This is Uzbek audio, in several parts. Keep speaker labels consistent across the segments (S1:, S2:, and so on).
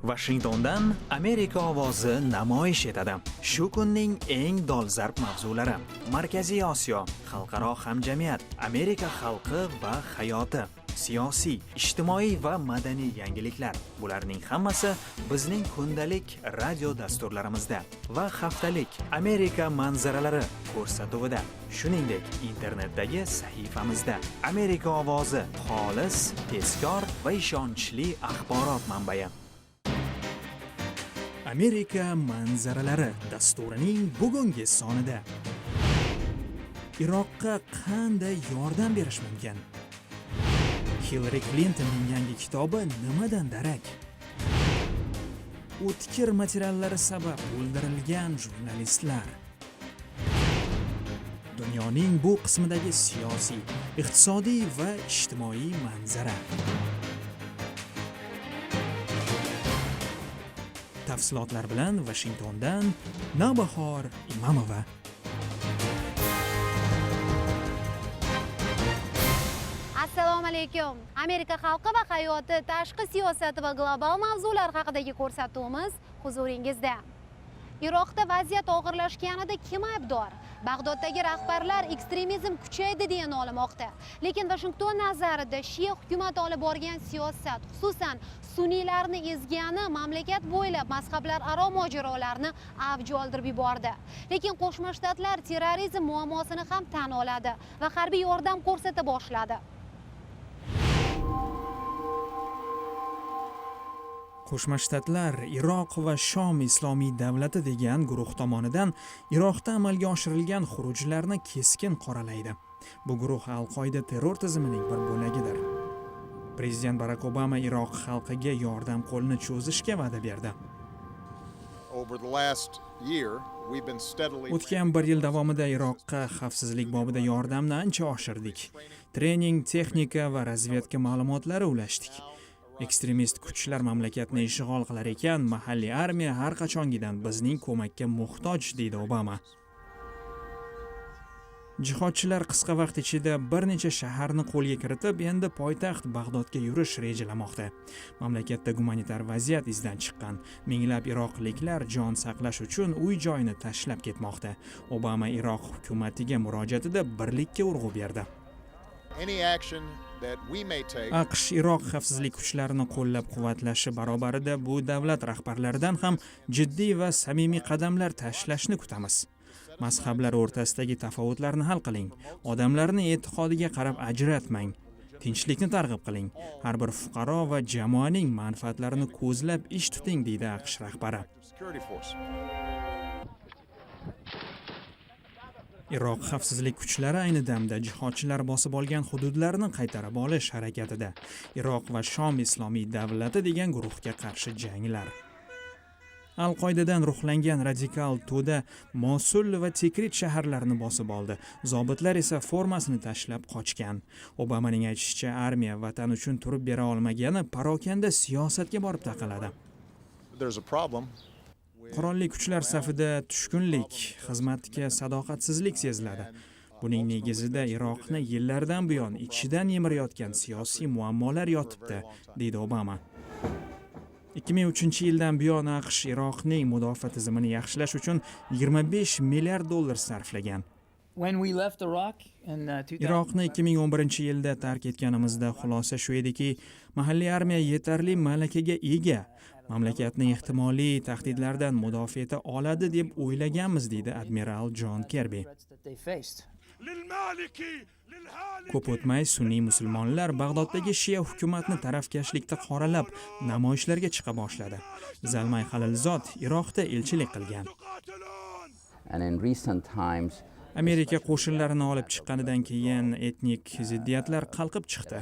S1: Washingtondan Amerika ovozi namoyish etadi. Shu kunning eng dolzarb mavzulari: Markaziy Osiyo, xalqaro hamjamiyat, Amerika xalqi va hayoti, siyosiy, ijtimoiy va madaniy yangiliklar. Bularning hammasi bizning kundalik radio dasturlarimizda va haftalik Amerika manzaralari ko'rsatuvida, shuningdek internetdagi sahifamizda. Amerika ovozi xolis, tezkor va ishonchli axborot manbai. Amerika manzaralari dasturining bugungi sonida Iroqqa qanday yordam berish mumkin? Hillary Clintonning yangi kitobi nimadan darak? O'tkir materiallari sabab o'ldirilgan jurnalistlar. Dunyoning bu qismidagi siyosiy, iqtisodiy va ijtimoiy manzara. Tafsilotlar bilan Washingtondan Navbahor Imamova.
S2: Assalomu alaykum. Amerika xalqi va hayoti, tashqi siyosati va global mavzular haqidagi ko'rsatuvimiz huzuringizda. Iroqda vaziyat og'irlashganida kim aybdor? Bag'doddagi rahbarlar ekstremizm kuchaydi deya nolimoqda. Lekin Washington nazarida Shia hukumat olib borgan siyosat, xususan suniylarni ezgani mamlakat bo'ylab mazhablararo mojarolarni avj oldirib yubordi. Lekin Qo'shma Shtatlar terrorizm muammosini ham tan oladi va harbiy yordam ko'rsata boshladi.
S1: Qo'shma Shtatlar Iroq va Shom Islomiy davlati degan guruh tomonidan Iroqda amalga oshirilgan xurujlarni keskin qoralaydi. Bu guruh Al-Qoida terror tizimining bir bo'lagidir. Prezident Barack Obama Iroq xalqiga yordam qo'lini cho'zishga va'da berdi. O'tgan bir yil davomida Iroqqa xavfsizlik bobida yordamni ancha oshirdik. Trening, texnika va razvedka ma'lumotlari ulashdik. Ekstremist kuchlar mamlakatni ishg'ol qilar ekan, mahalliy armiya har qachongidan bizning ko'makka muhtoj, deydi Obama. Jihodchilar qisqa vaqt ichida bir necha shaharni qo'lga kiritib, endi poytaxt Bag'dodga yurish rejalamoqda. Mamlakatda gumanitar vaziyat izdan chiqqan. Minglab iroqliklar jon saqlash uchun uy-joyini tashlab ketmoqda. Obama Iroq hukumatiga murojaatida birlikka urg'u berdi. AQSh Iroq xavfsizlik kuchlarini qo'llab-quvvatlashi barobarida bu davlat rahbarlaridan ham jiddiy va samimiy qadamlar tashlashni kutamiz. Mazhablar o'rtasidagi tafovutlarni hal qiling. Odamlarni e'tiqodiga qarab ajratmang. Tinchlikni targ'ib qiling. Har bir fuqaro va jamoaning manfaatlarini ko'zlab ish tuting, deydi AQSh rahbari. Iroq xavfsizlik kuchlari ayni damda jihodchilar bosib olgan hududlarni qaytarib olish harakatida. Iroq va Shom Islomiy davlati degan guruhga qarshi janglar. Al-Qoidadan ruhlangan radikal to'da Mosul va Tikrit shaharlarini bosib oldi. Zobitlar esa formasini tashlab qochgan. Obamaning aytishicha, armiya vatan uchun turib bera olmagani parokanda siyosatga borib taqaladi. Qurolli kuchlar safida tushkunlik, xizmatga sadoqatsizlik seziladi. Buning negizida Iroqni yillardan buyon ichidan yemirayotgan siyosiy muammolar yotibdi, deydi Obama. 2003-yildan buyon AQSh Iroqning mudofaa tizimini yaxshilash uchun $25 milliard sarflagan. Iroqni 2011-yilda tark etganimizda xulosa shu ediki, mahalliy armiya yetarli malakaga ega, mamlakatni ehtimoliy tahdidlardan mudofaa eta oladi deb o'ylaganmiz, deydi admiral Jon Kerbi. Ko'p o'tmay sunniy musulmonlar Bag'doddagi Shia hukumatni tarafkashlikda qoralab namoyishlarga chiqa boshladi. Zalmay Xalilzod Iroqda elchilik qilgan. Amerika qo'shinlarini olib chiqqanidan keyin etnik ziddiyatlar qalqib chiqdi.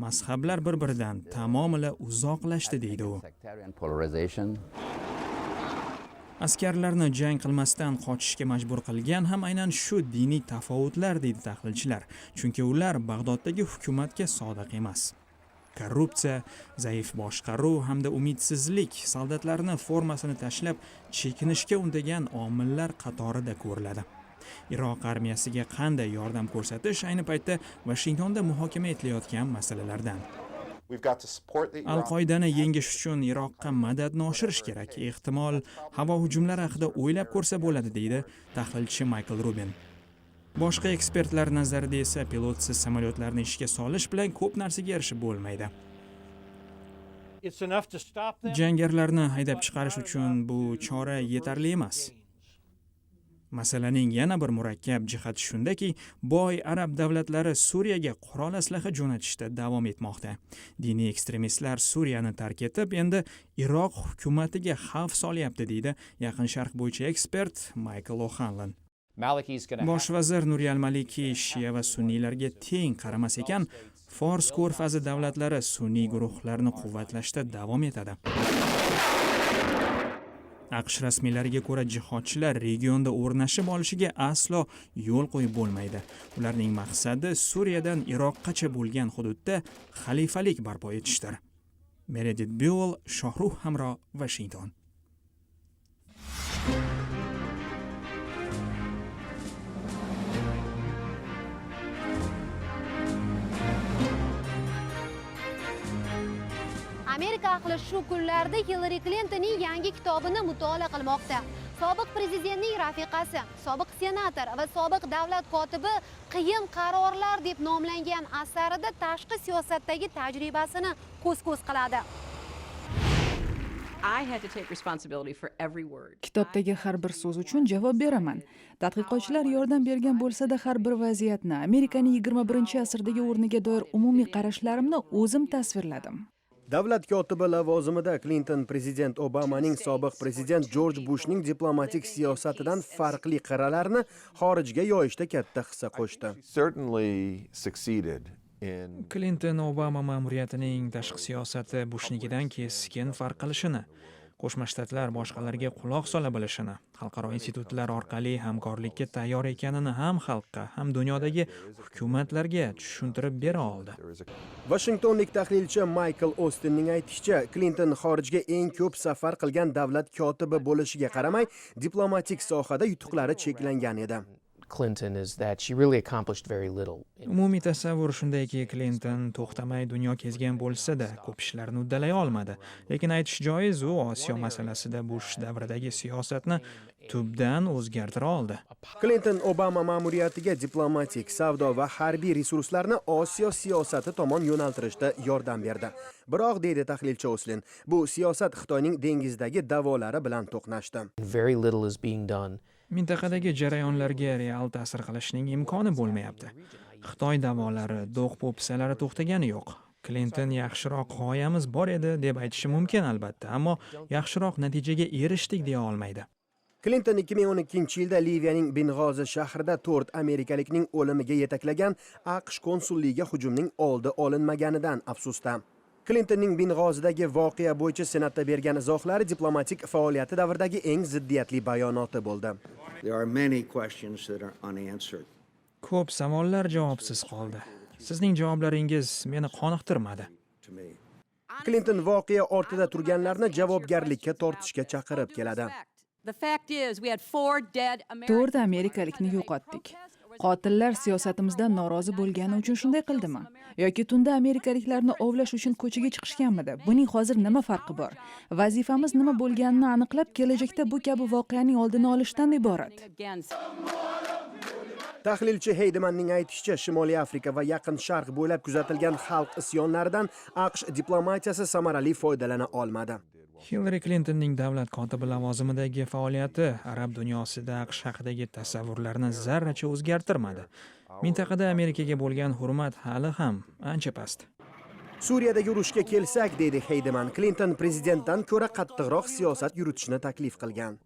S1: Mazhablar bir-biridan tamomila uzoqlashdi, deydi u. Askarlarni jang qilmasdan qochishga majbur qilgan ham aynan shu diniy tafovutlar, deydi tahlilchilar. Chunki ular Bag'doddagi hukumatga sodiq emas. Korrupsiya, zaif boshqaruv hamda umidsizlik soldatlarni formasini tashlab chekinishga undagan omillar qatorida ko'riladi. Iroq armiyasiga qanday yordam ko'rsatish ayni paytda Washingtonda muhokama etilayotgan masalalardan. Al-Qoidani yengish uchun Iroqqa madadni oshirish kerak. Ehtimol havo hujumlari haqida o'ylab ko'rsa bo'ladi, deydi tahlilchi Michael Rubin. Boshqa ekspertlar nazarida esa pilotsiz samolyotlarni ishga solish bilan ko'p narsaga erishib bo'lmaydi. Jangarilarni haydab chiqarish uchun bu chora yetarli emas. Masalaning yana bir murakkab jihati shundaki, boy arab davlatlari Suriyaga qurol aslaha jo'natishda davom etmoqda. Diniy ekstremistlar Suriyani tark etib, endi Iroq hukumatiga xavf solyapti, deydi Yaqin Sharq bo'yicha ekspert Michael O'Hanlon. Bosh vazir Nuri al-Maliki shiya va sunniylarga teng qaramas ekan, Fors ko'rfazi davlatlari sunniy guruhlarni quvvatlashda davom etadi. AQSh rasmiylariga ko'ra, jihodchilar regionda o'rnashib olishiga aslo yo'l qo'yib bo'lmaydi. Ularning maqsadi Suriyadan Iroqqacha bo'lgan hududda xalifalik barpo etishdir. Meredith Buell, Shohruh Hamro, Washington.
S2: Amerika ahli shu kunlarda Hillary Clintonning yangi kitobini mutolaa qilmoqda. Sobiq prezidentning rafiqasi, sobiq senator va sobiq davlat kotibi qiyin qarorlar deb nomlangan asarida tashqi siyosatdagi tajribasini ko'z-ko'z qiladi.
S3: Kitobdagi har bir so'z uchun javob beraman. Tadqiqotchilar yordam bergan bo'lsa-da, har bir vaziyatni, Amerikaning 21-asrdagi o'rniga doir umumiy qarashlarimni o'zim tasvirladim.
S4: Davlat kotibi lavozimida Clinton prezident Obamaning sobiq prezident George Bushning diplomatik siyosatidan farqli qirralarni xorijga yoyishda katta hissa qo'shdi.
S1: Clinton Obama ma'muriyatining tashqi siyosati Bushnikidan keskin farq qilishini, Qo'shma Shtatlar boshqalarga quloq sola bilishini, xalqaro institutlar orqali hamkorlikka tayyor ekanini ham xalqqa, ham dunyodagi hukumatlarga tushuntirib bera oldi.
S4: Washingtonlik tahlilchi Michael Ostinning aytishicha, Clinton xorijga eng ko'p safar qilgan davlat kotibi bo'lishiga qaramay, diplomatik sohada yutuqlari cheklangan edi.
S1: Umumiy tasavvur shundayki, Clinton to'xtamay dunyo kezgan bo'lsa-da, ko'p ishlarni uddalay olmadi. Lekin aytish joiz, u Osiyo masalasida Bush davridagi siyosatni tubdan o'zgartira oldi.
S4: Clinton Obama ma'muriyatiga diplomatik, savdo va harbiy resurslarni Osiyo siyosati tomon yo'naltirishda yordam berdi. Biroq, deydi tahlilchi Oslin, bu siyosat Xitoyning dengizdagi da'volari bilan to'qnashdi.
S1: Mintaqadagi jarayonlarga real ta'sir qilishning imkoni bo'lmayapti. Xitoy da'volari, do'q-po'pisalari to'xtagani yo'q. Clinton yaxshiroq g'oyamiz bor edi deb aytishi mumkin albatta, ammo yaxshiroq natijaga erishdik deya olmaydi.
S4: Clinton 2012-yilda Liviyaning Beng'ozi shahrida 4 amerikalikning o'limiga yetaklagan AQSh konsulligiga hujumning oldi olinmaganidan afsusda. Clintonning Beng'ozidagi voqea bo'yicha Senatda bergan izohlari diplomatik faoliyati davridagi eng ziddiyatli bayonoti bo'ldi.
S1: Ko'p savollar javobsiz qoldi. Sizning javoblaringiz meni qoniqtirmadi.
S4: Clinton voqea ortida turganlarni javobgarlikka tortishga chaqirib keladi.
S3: 4 amerikalikni yo'qotdik. Qotillar siyosatimizdan norozi bo'lgani uchun shunday qildimi? Yoki tunda amerikaliklarni ovlash uchun ko'chaga chiqishganmidi? Buning hozir nima farqi bor? Vazifamiz nima bo'lganini aniqlab, kelajakda bu kabi voqeaning oldini olishdan iborat.
S4: Tahlilchi Heidemanning aytishicha, Shimoliy Afrika va Yaqin Sharq bo'ylab kuzatilgan xalq isyonlaridan AQSh diplomatiyasi samarali foydalana olmadi.
S1: Hillary Clintonning davlat kotibi lavozimidagi faoliyati arab dunyosida AQSh haqidagi tasavvurlarni zarracha o'zgartirmadi. Mintaqada Amerikaga bo'lgan hurmat hali ham ancha past.
S4: Suriyadagi urushga kelsak, deydi Heideman, Clinton prezidentdan ko'ra qattiqroq siyosat yuritishni taklif qilgan.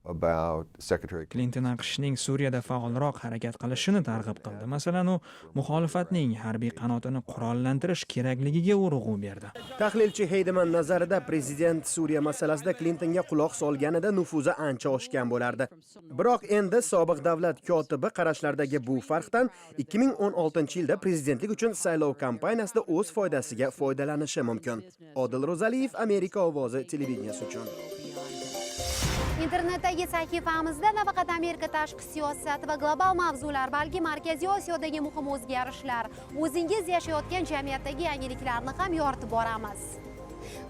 S1: Clinton AQShning Suriyada faolroq harakat qilishini targ'ib qildi. Masalan, u muxolifatning harbiy qanotini qurollantirish kerakligiga urg'u berdi.
S4: Tahlilchi Heideman nazarida prezident Suriya masalasida Clintonga quloq solganida nufuzi ancha oshgan bo'lardi. Biroq endi sobiq davlat kotibi qarashlardagi bu farqdan 2016-yilda prezidentlik uchun saylov kampaniyasida o'z foydasiga foydalanishi mumkin. Odil Ro'zaliyev, Amerika ovozi televideniyasi uchun.
S2: Internetdagi sahifamizda nafaqat Amerika tashqi siyosati va global mavzular, balki Markaziy Osiyodagi muhim o'zgarishlar, o'zingiz yashayotgan jamiyatdagi yangiliklarni ham yoritib boramiz.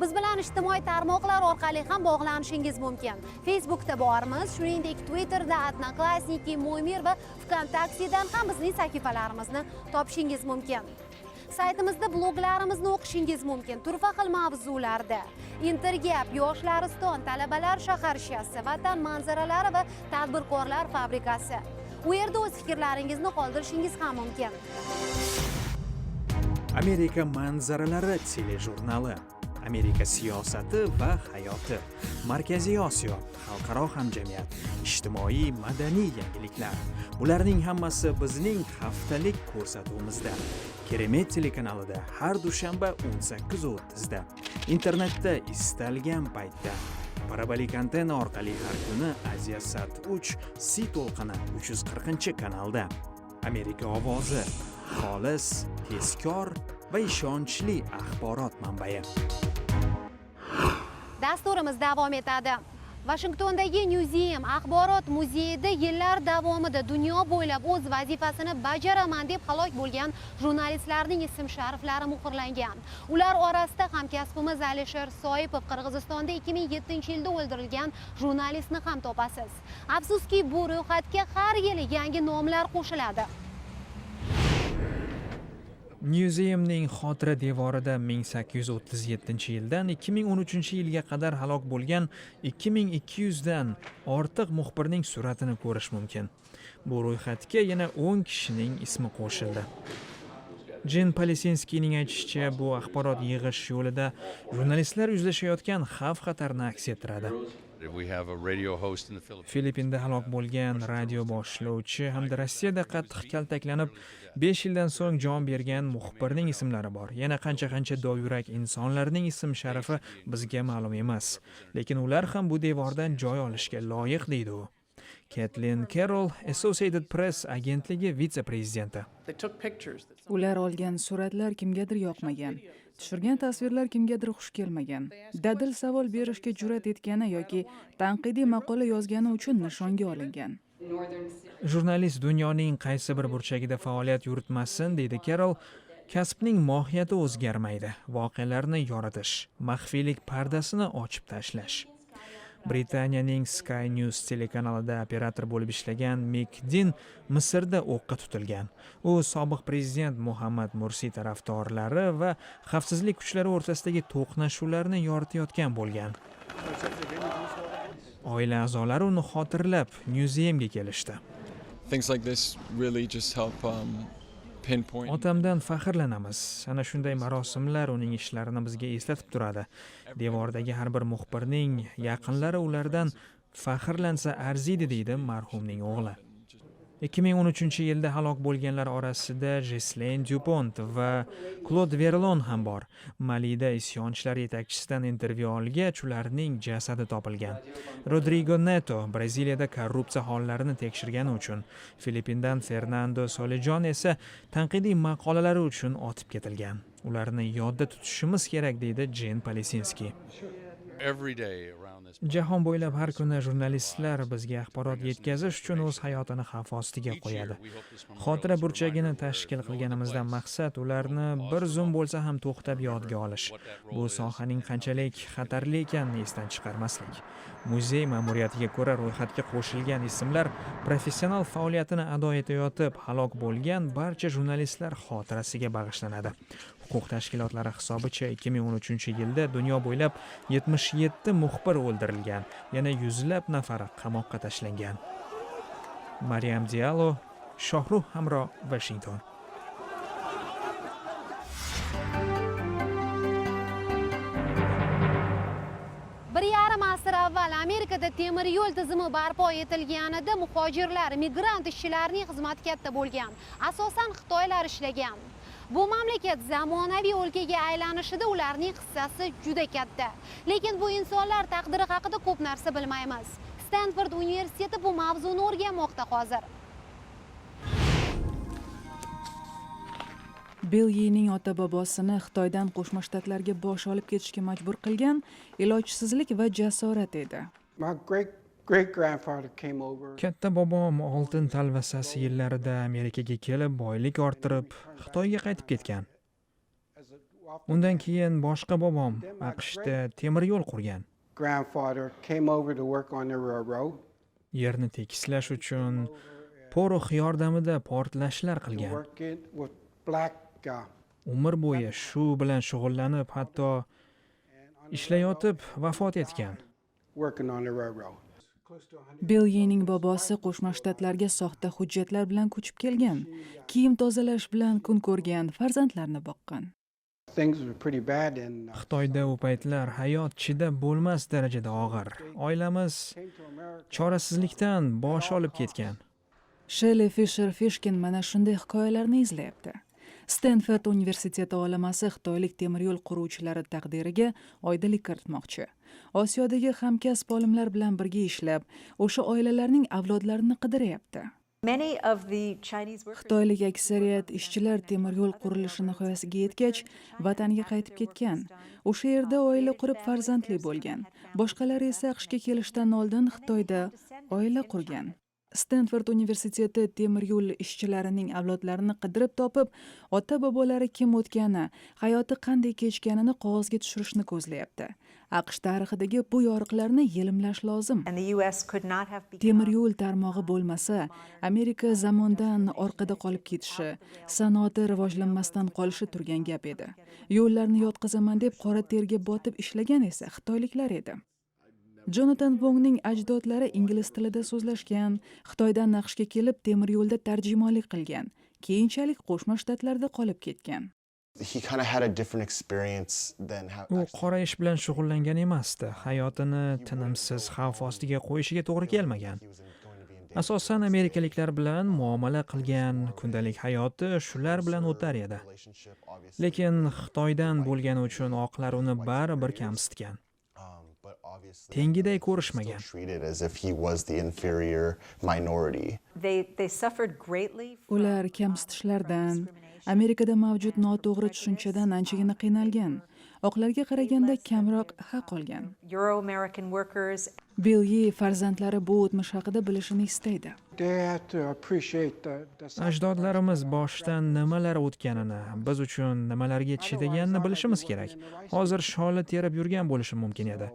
S2: Biz bilan ijtimoiy tarmoqlar orqali ham bog'lanishingiz mumkin. Facebookda bormiz, shuningdek Twitterda Odnoklassniki, Mo'mir va VKontaktedan ham bizning sahifalarimizni topishingiz mumkin. Saytimizda bloglarimizni o'qishingiz mumkin. Turfa xil mavzularda Intergap, Yoshlar-iston, Talabalar shaharchasi, Vatan manzaralari va Tadbirkorlar fabrikasi. U yerda o'z fikrlaringizni qoldirishingiz ham mumkin.
S1: Amerika manzaralari telejurnali, Amerika siyosati va hayoti, Markaziy Osiyo, xalqaro hamjamiyat, ijtimoiy madaniy yangiliklar. Bularning hammasi bizning haftalik ko'rsatuvimizda. Keremet telekanalida har dushanba 18:30 da. Internetda istalgan paytda. Parabolik antena orqali har kuni Asiasat 3 C to'lqini 340-kanalda. Amerika ovozi, xolis, tezkor va ishonchli axborot manbai.
S2: Dasturimiz davom etadi. Washingtondagi Museum axborot muzeyida yillar davomida dunyo bo'ylab o'z vazifasini bajaraman deb halok bo'lgan jurnalistlarning ism-shariflari muhrlangan. Ular orasida hamkasbimiz Alisher Soipov Qirg'izistonda 2007-yilda o'ldirilgan jurnalistni ham topasiz. Afsuski, bu ro'yxatga har yili yangi nomlar qo'shiladi.
S1: Museumning xotira devorida 1837-yildan 2013-yilga qadar halok bo'lgan 2200 dan ortiq muxbirning suratini ko'rish mumkin. Bu ro'yxatga yana 10 kishining ismi qo'shildi. Jen Palesinskining aytishicha, bu axborot yig'ish yo'lida jurnalistlar yuzlashayotgan xavf-xatarni aks ettiradi. Filippinda halok bo'lgan radio boshlovchi hamda Rossiyada qattiq kaltaklanib 5 yildan so'ng jon bergan muxbirning ismlari bor. Yana qancha dovyurak insonlarning ism-sharifi bizga ma'lum emas, lekin ular ham bu devordan joy olishga loyiq, deydi u. Kathleen Carroll, Associated Press agentligi vitse-prezidenti.
S3: Ular olgan suratlar kimgadir yoqmagan, tushirgan tasvirlar kimgadir xush kelmagan. Dadil savol berishga jur'at etgani yoki tanqidiy maqola yozgani uchun nishonga olingan.
S1: Jurnalist dunyoning qaysi bir burchagida faoliyat yuritmasin, deydi Carroll, kasbning mohiyati o'zgarmaydi. Voqealarni yoritish, maxfiylik pardasini ochib tashlash. Britaniyaning Sky News telekanalida operator bo'lib ishlagan Mick Dean Misrda o'qqa tutilgan. U sobiq prezident Muhammad Mursi tarafdorlari va xavfsizlik kuchlari o'rtasidagi to'qnashuvlarni yoritayotgan bo'lgan. Oila a'zolari uni xotirlab muzeumga kelishdi.
S5: Things like this really just help pinpoint.
S1: Otamdan faxrlanamiz. Ana shunday marosimlar uning ishlarini bizga eslatib turadi. Devordagi har bir muxbirning yaqinlari ulardan faxrlansa arziydi, deydi marhumning o'g'li. 2013-yilda halok bo'lganlar orasida Ghislaine Dupont va Claude Verlon ham bor. Malida isyonchilar yetakchisidan intervyu olgach, ularning jasadi topilgan. Rodrigo Neto Braziliyada korrupsiya hollarini tekshirgani uchun, Filippindan Fernando Solejon esa tanqidiy maqolalari uchun otib ketilgan. Ularni yodda tutishimiz kerak, deydi Jen Palesinski. Jahon bo'ylab har kuni jurnalistlar bizga axborot yetkazish uchun o'z hayotini xavf ostiga qo'yadi. Xotira burchagini tashkil qilganimizdan maqsad ularni bir zum bo'lsa ham to'xtab yodga olish. Bu sohaning qanchalik xatarli ekanini esdan chiqarmaslik. Muzey ma'muriyatiga ko'ra ro'yxatga qo'shilgan ismlar professional faoliyatini ado etayotib halok bo'lgan barcha jurnalistlar xotirasiga bag'ishlanadi. Huquq tashkilotlari hisobicha 2013-yilda dunyo bo'ylab 77 muxbir o'ldirilgan, yana yuzlab nafari qamoqqa tashlangan. Maryam Diallo, Shohruh Hamro, Washington.
S2: Bir yarim asr avval Amerikada temir yo'l tizimi barpo etilganida muhojirlar, migrant ishchilarning xizmati katta bo'lgan. Asosan Xitoylar ishlagan. Bu mamlakat zamonaviy o'lkaga aylanishida ularning hissasi juda katta. Lekin bu insonlar taqdiri haqida ko'p narsa bilmaymiz. Stanford universiteti bu mavzuni o'rganmoqda hozir.
S3: Bill Yening ota-bobosini Xitoydan Qo'shma Shtatlarga bosh olib ketishga majbur qilgan ilojsizlik va jasorat edi.
S6: My great-grandfather came over.
S1: Katta bobom oltin talvasasi yillarida Amerikaga kelib, boylik orttirib, Xitoyga qaytib ketgan. Undan keyin boshqa bobom AQShda temir yo'l qurgan.
S6: Grandfather came over to work on the railroad.
S1: Yerni tekislash uchun porox yordamida portlashlar qilgan.
S6: Working with black
S1: Umr bo'yi shu bilan shug'ullanib, hatto ishlayotib vafot etgan.
S6: working on the railroad.
S3: Bill Yening bobosi Qo'shma Shtatlarga soxta hujjatlar bilan ko'chib kelgan, kiyim tozalash bilan kun ko'rgan, farzandlarni boqqan.
S6: Things were pretty bad and
S1: Xitoyda u paytlar hayot chidab bo'lmas darajada og'ir. Oilamiz
S6: came to America.
S1: chorasizlikdan bosh olib ketgan.
S3: Shelley Fisher Fishkin mana shunday hikoyalarni izlayapti. Stanford universiteti olimasi xitoylik temir yo'l quruvchilari taqdiriga oydinlik kiritmoqchi. Osiyodagi hamkasb olimlar bilan birga ishlab, o'sha oilalarning avlodlarini qidiryapti. Xitoylik aksariyat ishchilar temir yo'l qurilishi nihoyasiga yetgach, vataniga qaytib ketgan. O'sha yerda oila qurib farzandli bo'lgan. Boshqalari esa AQShga kelishdan oldin Xitoyda oila qurgan. Stanford universiteti temir yo'l ishchilarining avlodlarini qidirib topib, ota-bobolari kim o'tgani, hayoti qanday kechganini qog'ozga tushirishni ko'zlayapti. AQSh tarixidagi bu yoriqlarni yelimlash lozim. Temir yo'l tarmog'i bo'lmasa, Amerika zamondan orqada qolib ketishi, sanoati rivojlanmasdan qolishi turgan gap edi. Yo'llarni yotqizaman deb qora terga botib ishlagan esa xitoyliklar edi. Jonathan Wongning ajdodlari ingliz tilida so'zlashgan, Xitoydan AQShga kelib temir yo'lda tarjimonlik qilgan, keyinchalik Qo'shma Shtatlarda qolib ketgan.
S7: He kind of had a different experience than how
S1: U qora ish bilan shug'ullangan emasdi. Hayotini tinimsiz xavf ostiga qo'yishiga to'g'ri kelmagan. Asosan amerikaliklar bilan muomala qilgan, kundalik hayoti shular bilan o'tar edi. Lekin Xitoydan bo'lgani uchun oqlar uni baribir kamsitgan. Tengiday ko'rishmagan.
S7: treated as if he was the inferior minority.
S3: Ular kamsitishlardan, Amerikada mavjud noto'g'ri tushunchadan anchagina qiynalgan. Oqlarga qaraganda kamroq haq olgan. Bill Ye farzandlari bu o'tmish haqida bilishini istaydi.
S6: They had to appreciate the
S1: Ajdodlarimiz boshdan nimalar o'tganini, biz uchun nimalarga chidaganini bilishimiz kerak. Hozir sholi terib yurgan bo'lishi mumkin edi.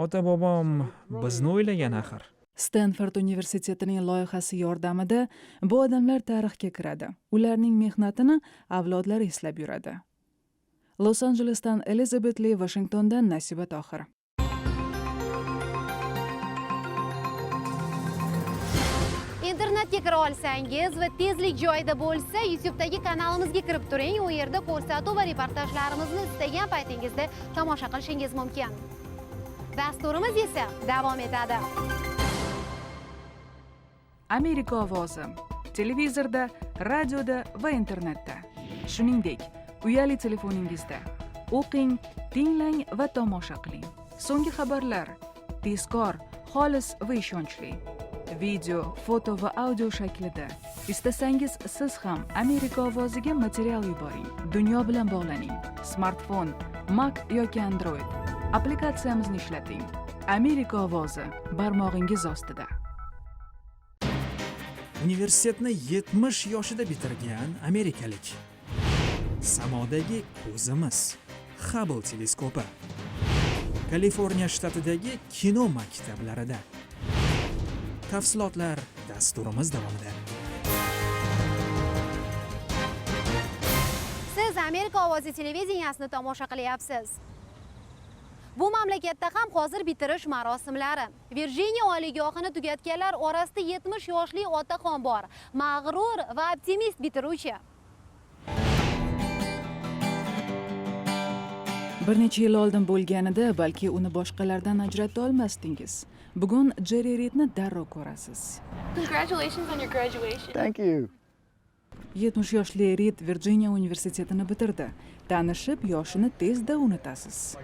S1: Ota-bobom bizni o'ylagan axir.
S3: Stanford universitetining loyihasi yordamida bu odamlar tarixga kiradi. Ularning mehnatini avlodlar eslab yuradi. Los Angelesdan Elizabeth Lee, Washingtondan Nasiba Tohir.
S2: Internetga kira olsangiz va tezlik joyida bo'lsa, YouTube'dagi kanalimizga kirib turing. U yerda ko'rsatuv va reportajlarimizni istagan paytingizda tomosha qilishingiz mumkin. Dasturimiz esa davom etadi.
S3: Amerika ovozi. Televizorda, radioda va internetda. Shuningdek, uyali telefoningizda. O'qing, tinglang va tomosha qiling. So'nggi xabarlar tezkor, xolis va ishonchli. Video, foto va audio shaklida. Istasangiz siz ham Amerika ovoziga material yuboring. Dunyo bilan bog'laning. Smartfon, Mac yoki Android. Applikatsiyamizni ishlating. Amerika ovozi barmog'ingiz ostida.
S1: Universitetni 70 yoshida bitirgan amerikalik. Samodagi ko'zimiz. Hubble teleskopi. Kaliforniya shtatidagi kino maktablarida. Tafsilotlar dasturimiz davomida.
S2: Siz Amerika ovozi televideniyasini tomosha qilyapsiz. Bu mamlakatda ham hozir bitirish marosimlari. Virjiniya oliygohini tugatganlar orasida 70 yoshli otaxon bor. Mag'rur va optimist bitiruvchi.
S3: Bir necha yil oldin bo'lganida balki uni boshqalardan ajrata olmasdingiz. Bugun Jerry Reedni darrov ko'rasiz.
S8: Congratulations on your graduation.
S6: Thank you.
S3: 70 yoshli Reed Virjiniya universitetini bitirdi. Tanishib, yoshini tezda unutasiz.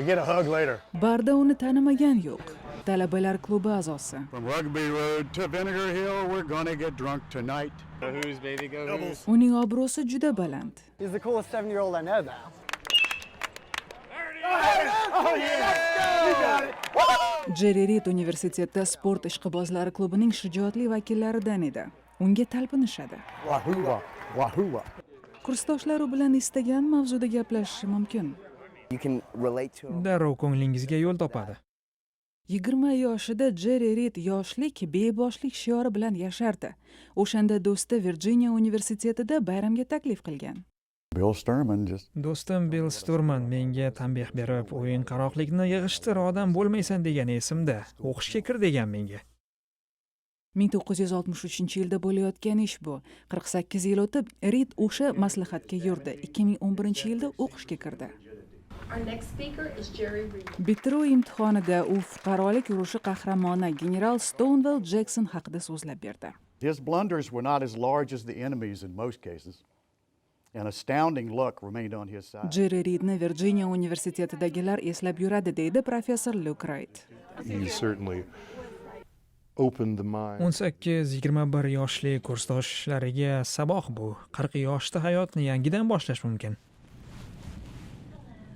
S7: Get a hug later.
S3: Barda uni tanimagan yo'q. talabalar klubi a'zosi.
S9: From Rugby Road to Vinegar Hill, we're gonna get drunk tonight.
S3: Uning obro'si juda baland.
S10: He's the coolest 7-year-old I know now.
S3: Jerry Reed universitetda sport ishqibozlari klubining shijoatli vakillaridan edi. Unga talpinishadi.
S9: Wahoo! Wahoo!
S3: Kursdoshlari bilan istagan mavzuda gaplashishi mumkin.
S10: You can relate to him.
S1: Darrov ko'nglingizga yo'l topadi.
S3: 20 yoshida Jerry Reed yoshlik beboshlik shiori bilan yashardi. O'shanda do'sti Virginia universitetida bayramga taklif qilgan.
S9: Bill Sturman just
S1: Do'stim Bill Sturman menga tanbeh berib, o'yin qaroqlikni yig'ishtir odam bo'lmaysan degan esimda. O'qishga kir degan menga.
S3: 1963-yilda bo'layotgan ish bu. 48 yil o'tib, Reed o'sha maslahatga yurdi. 2011-yilda o'qishga kirdi.
S8: Our next speaker is Jerry Reed.
S3: Bitiruv imtihonida u fuqarolik urushi qahramoni general Stonewall Jackson haqida so'zlab berdi.
S9: his blunders were not as large as the enemy's in most cases. An astounding luck remained on his side.
S3: Jerry Reedni Virginia universitetidagilar eslab yuradi, deydi professor Luke Wright.
S11: He certainly opened the mind.
S1: 18-21 yoshli kursdoshlariga saboq bu. 40 yoshda hayotni yangidan boshlash mumkin.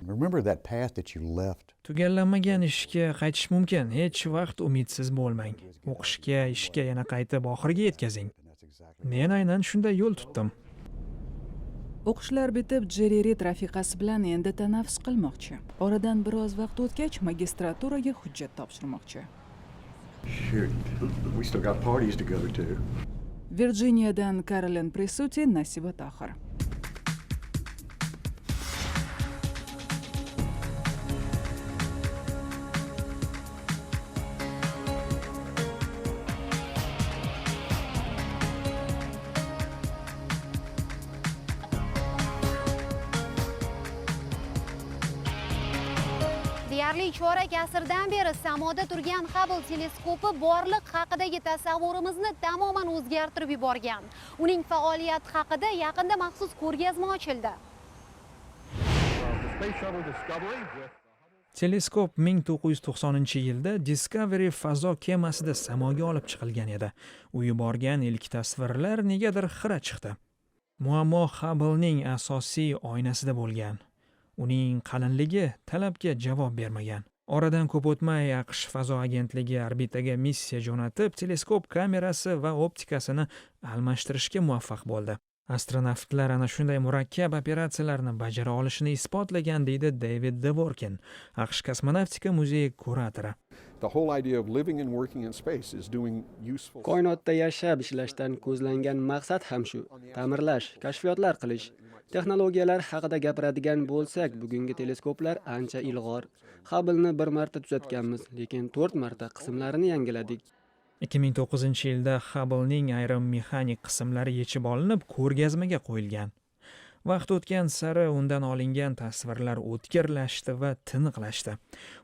S9: Remember that path that you left.
S1: Tugallanmagan ishga qaytish mumkin. Hech vaqt umidsiz bo'lmang. O'qishga, ishga yana qaytib oxiriga yetkazing. Men aynan shunday yo'l tutdim.
S3: O'qishlar bitib, Jerry Reed rafiqasi bilan endi tanaffus qilmoqchi. Oradan biroz vaqt o'tgach, magistraturaga hujjat topshirmoqchi.
S11: Shoot, we still got parties together too.
S3: Virginiyadan Carolyn Presutti, Nasiba Tohir.
S2: Deyarli chorak asrdan beri samoda turgan Hubble teleskopi borliq haqidagi tasavvurimizni tamoman o'zgartirib yuborgan. Uning faoliyati haqida yaqinda maxsus ko'rgazma ochildi.
S1: Teleskop 1990-yilda Discovery fazo kemasida samoga olib chiqilgan edi. U yuborgan ilk tasvirlar negadir xira chiqdi. Muammo Hubblening asosiy oynasida bo'lgan. Uning qalinligi talabga javob bermagan. Oradan ko'p o'tmay AQSh fazo agentligi orbitaga missiya jo'natib, teleskop kamerasi va optikasini almashtirishga muvaffaq bo'ldi. Astronavtlar ana shunday murakkab operatsiyalarni bajara olishini isbotlagan, deydi David Dvorkin, AQSh kosmonavtika muzeyi kuratori.
S11: The whole idea of living and working in space is doing useful.
S12: Koinotda yashab ishlashdan ko'zlangan maqsad ham shu: ta'mirlash, kashfiyotlar qilish. Texnologiyalar haqida gapiradigan bo'lsak, bugungi teleskoplar ancha ilg'or. Hubble'ni bir marta tuzatganmiz, lekin 4 marta qismlarini yangiladik.
S1: 2009-yilda Hubble'ning ayrim mexanik qismlari yechib olinib, ko'rgazmaga qo'yilgan. Vaqt o'tgan sari undan olingan tasvirlar o'tkirlashdi va tiniqlashdi.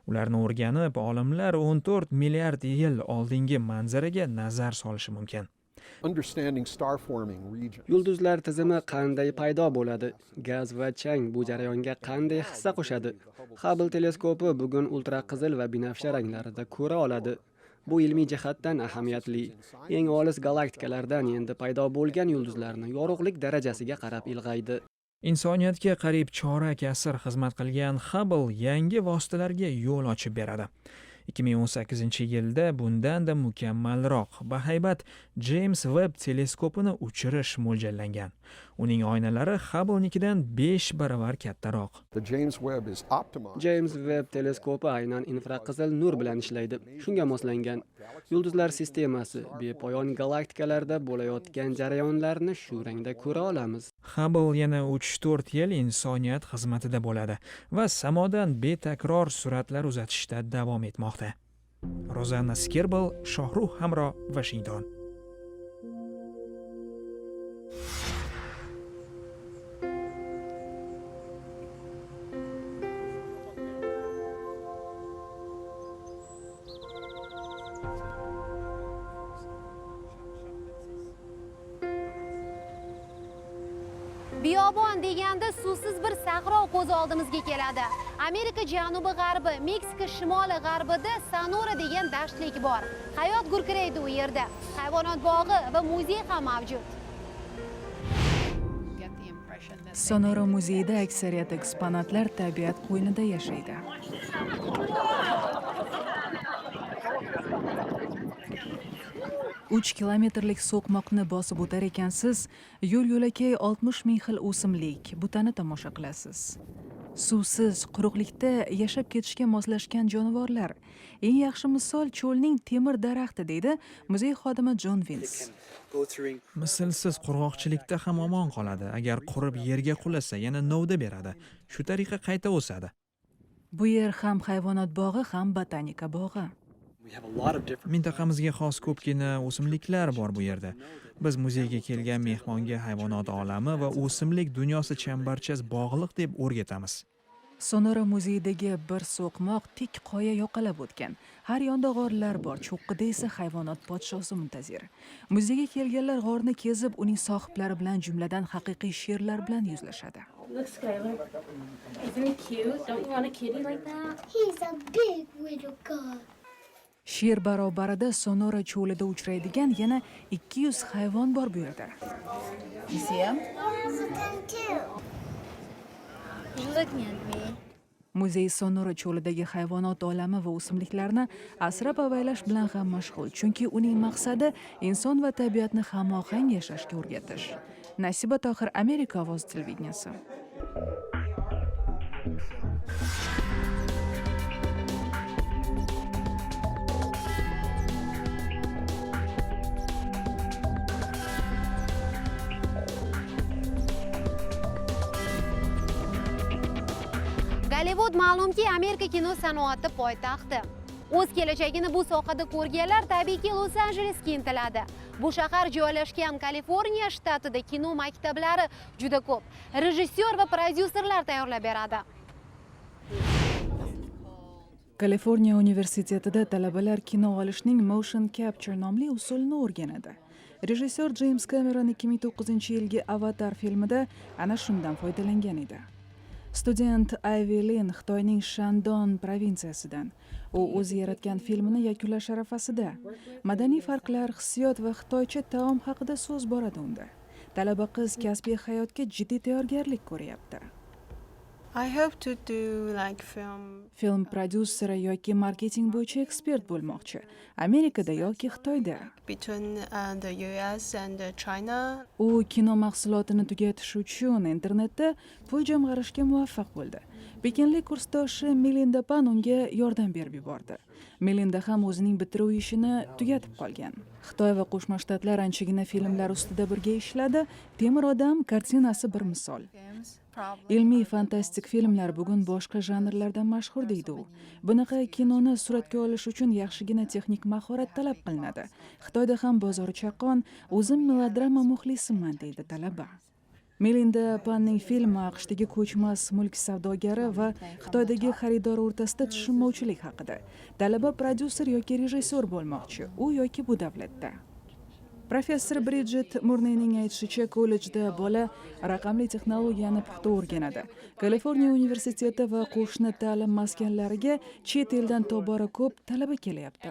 S1: Ularni o'rganib, olimlar 14 milliard yil oldingi manzaraga nazar solishi mumkin.
S11: Understanding star forming regions.
S12: Yulduzlar tizimi qanday paydo bo'ladi? Gaz va chang bu jarayonga qanday hissa qo'shadi? Hubble teleskopi bugun ultraqizil va binafsha ranglarida ko'ra oladi. Bu ilmiy jihatdan ahamiyatli. Eng olis galaktikalardan endi paydo bo'lgan yulduzlarni yorug'lik darajasiga qarab ilg'aydi.
S1: Insoniyatga qariyb chorak asr xizmat qilgan Hubble yangi vositalarga yo'l ochib beradi. 2018-yilda bundan-da mukammalroq bahaybat James Webb teleskopini uchirish mo'ljallangan. Uning oynalari Hubble'nikidan 5 baravar kattaroq.
S11: The James Webb is optimized.
S12: James Webb teleskopi aynan infraqizil nur bilan ishlaydi. Shunga moslangan. Yulduzlar sistemasi, bepoyon galaktikalarda bo'layotgan jarayonlarni shu rangda ko'ra olamiz.
S1: Hubble yana 3-4 yil insoniyat xizmatida bo'ladi va samodan betakror suratlar uzatishda davom etmoqda. Rozanna Skirbal, Shohruh Hamro, Washington.
S2: Biyobon deganda suvsiz bir sahro ko'z oldimizga keladi. Amerika janubi g'arbi, Meksika shimoli g'arbida Sonora degan dashtlik bor. Hayot gurkiraydi u yerda. Hayvonot bog'i va muzey ham mavjud.
S3: Sonora muzeyida aksariyat eksponatlar tabiat qo'ynida yashaydi. Uch kilometrlik so'qmoqni bosib o'tar ekansiz, yo'l-yo'lakay 60 ming xil o'simlik, butani tomosha qilasiz. Suvsiz, quruqlikda yashab ketishga moslashgan jonivorlar. Eng yaxshi misol cho'lning temir daraxti, deydi muzey xodimi Jon Vins.
S1: Mislsiz qurg'oqchilikda ham omon qoladi. Agar qurib yerga qulasa, yana novda beradi. Shu tariqa qayta o'sadi.
S3: Bu yer ham hayvonot bog'i, ham botanika bog'i.
S1: Mintaqamizga xos ko'pgina o'simliklar bor bu yerda. Biz muzeyga kelgan mehmonga hayvonot olami va o'simlik dunyosi chambarchas bog'liq deb o'rgatamiz.
S3: Sonora muzeyidagi bir so'qmoq tik qoya yoqalab o'tgan. Har yonda g'orlar bor, cho'qqida esa hayvonot podshosi muntazir. Muzeyga kelganlar g'orni kezib, uning sohiblari bilan, jumladan haqiqiy sherlar bilan yuzlashadi.
S8: Look, Skylar. Isn't he cute? Don't you want a kitty like that?
S13: He's a big little guy.
S3: Sher barobarida Sonora cho'lida uchraydigan yana 200 hayvon bor bu yerda.
S8: You see him?
S13: He's looking at me.
S3: Muzey Sonora cho'lidagi hayvonot olami va o'simliklarni asrab-avaylash bilan ham mashg'ul, chunki uning maqsadi inson va tabiatni hamohang yashashga o'rgatish. Nasiba Tohir, Amerika ovoz televideniyasi.
S2: Gollivud ma'lumki Amerika kino sanoati poytaxti. O'z kelajagini bu sohada ko'rganlar tabiiyki Los-Anjelesga intiladi. Bu shahar joylashgan Kaliforniya shtatida kino maktablari juda ko'p. Rejissyor va prodyuserlar tayyorlab beradi.
S3: Kaliforniya universitetida talabalar kino olishning motion capture nomli usulini o'rganadi. Rejissyor James Cameron 2009-yilgi Avatar filmida ana shundan foydalangan edi. Student Ivy Lin Xitoyning Shandong provinsiyasidan. U o'zi yaratgan filmini yakunlash arafasida. Madaniy farqlar, hissiyot va xitoycha taom haqida so'z boradi unda. Talaba qiz kasbiy hayotga jiddiy tayyorgarlik ko'ryapti.
S14: I hope to do like
S3: Film prodyuseri yoki marketing bo'yicha ekspert bo'lmoqchi. Amerikada yoki Xitoyda.
S14: between the US and China.
S3: U kino mahsulotini tugatish uchun internetda pul jamg'arishga muvaffaq bo'ldi. Pekinlik kursdoshi Melinda Pan unga yordam berib yubordi. Melinda ham o'zining bitiruv ishini tugatib qolgan. Xitoy va Qo'shma Shtatlar anchagina filmlar ustida birga ishladi. Temir odam kartinasi bir misol. Ilmiy fantastik filmlar bugun boshqa janrlardan mashhur, deydi u. Bunaqa kinoni suratga olish uchun yaxshigina texnik mahorat talab qilinadi. Xitoyda ham bozori chaqqon, o'zim melodrama muxlisiman, deydi talaba. Melinda Panning filmi AQShdagi ko'chmas mulk savdogari va Xitoydagi xaridor o'rtasida tushunmovchilik haqida. Talaba prodyuser yoki rejissyor bo'lmoqchi, u yoki bu davlatda. Professor Bridget Murneyning aytishicha, kollejda bola raqamli texnologiyani puxta o'rganadi. Kaliforniya universiteti va qo'shni ta'lim maskanlariga chet eldan tobora ko'p talaba kelyapti.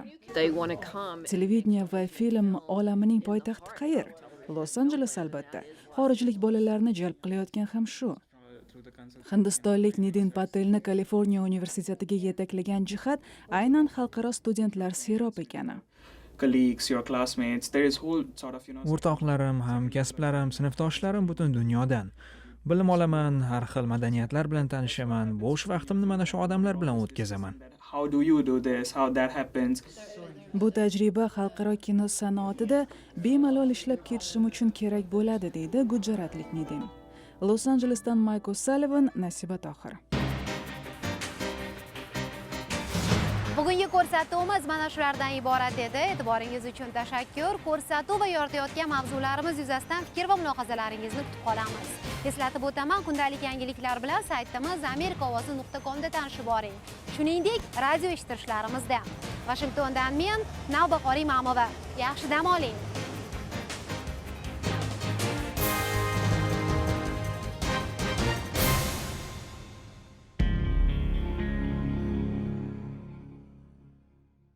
S3: Televideniya va film olamining poytaxti qayer? Los-Anjeles albatta. Xorijlik bolalarni jalb qilayotgan ham shu. Hindistonlik Nidin Patelni Kaliforniya universitetiga yetaklagan jihat aynan xalqaro studentlar serob ekani.
S1: O'rtoqlarim, hamkasblarim, sinfdoshlarim butun dunyodan. Bilim olaman, har xil madaniyatlar bilan tanishaman. Bo'sh vaqtimni mana shu odamlar bilan o'tkazaman.
S3: Bu tajriba xalqaro kino sanoatida bemalol ishlab ketishim uchun kerak bo'ladi, deydi gujaratlik Nidin. Los-Anjelesdan Mike O'Sullivan, Nasiba Tohir.
S2: Bugungi ko'rsatuvimiz mana shulardan iborat edi. E'tiboringiz uchun tashakkur. Ko'rsatuv va yoritayotgan mavzularimiz yuzasidan fikr va mulohazalaringizni kutib qolamiz. Eslatib o'taman, kundalik yangiliklar bilan saytimiz amerikaovozi.com da tanishib boring. Shuningdek, radio eshittirishlarimizda. Washingtondan men Navbahor Imamova. Yaxshi dam oling.